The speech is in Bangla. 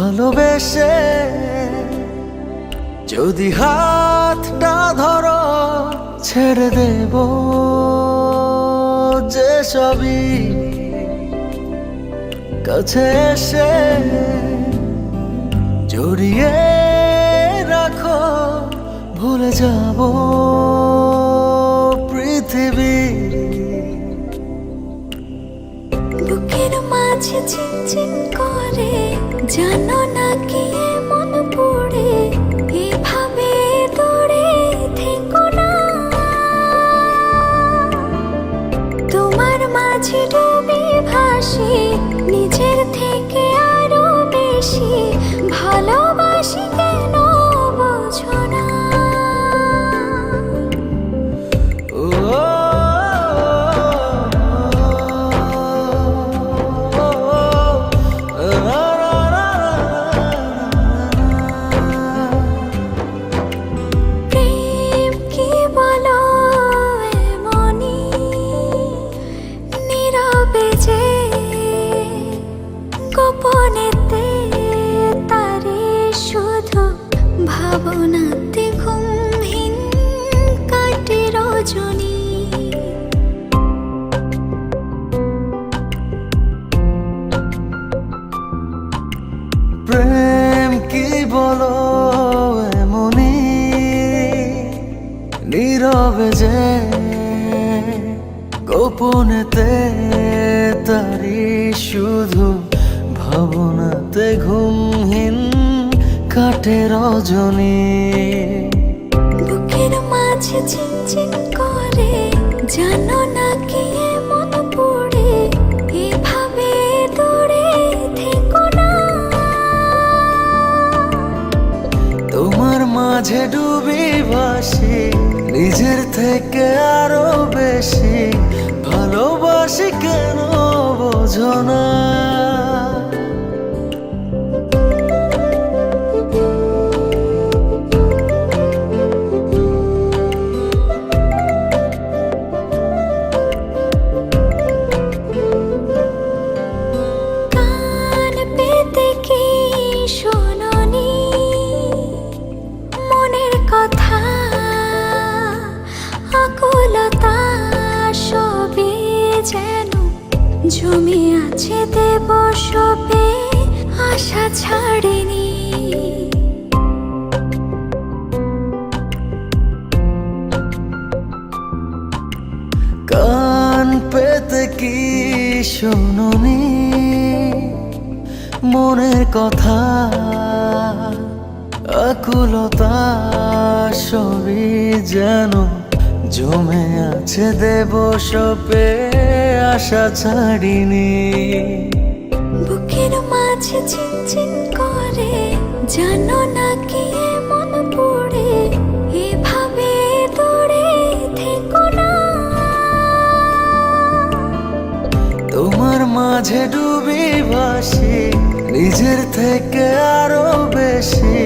ভালোবেসে যদি হাতটা ধরো ছেড়ে দেব যে সবই, কাছে এসে জড়িয়ে রাখো ভুলে যাব পৃথিবীর। বুকের মাঝে চিনচিন করে জানো না কি মন পড়ে, এভাবে দূরে থেকো না। তোমার মাঝে ডুবে ভাসি নিজের থেকে আরো বেশি, ভালোবাসি কেন বোঝো না। প্রেম কি বলো এমনই নীরবে যে গোপনেতে তারে শুধু ভাবনাতে ঘুমহীন কাটে রজনী। প্রেম কি বলো এমনই নীরবে যে গোপনেতে তারি শুধু ভাবনাতে ঘুমহীন কাটে রজনী। বুকের মাঝে চিনচিন করে জানো না কি মন পড়ে, এভাবে দূরে থেকো না। তোমার মাঝে ডুবি ভাসি নিজের থেকে আরো বেশি, ভালোবাসি কেন বোঝো না। কান পেতে কি শোনোনি মনের কথা, আকুলতা সবে যেন জমে আছে দেব সবে, আশা ছাড়েনি। কান পেতে কি শোনোনি মনের কথা, আকুলতা সবই যেন জমে আছে দেব সপে, আশা ছাড়িনি। বুকের মাঝে চিনচিন করে জানো না কি মন পড়ে, এভাবে দূরে থেকো না। তোমার মাঝে ডুবি ভাসি নিজের থেকে আরো বেশি,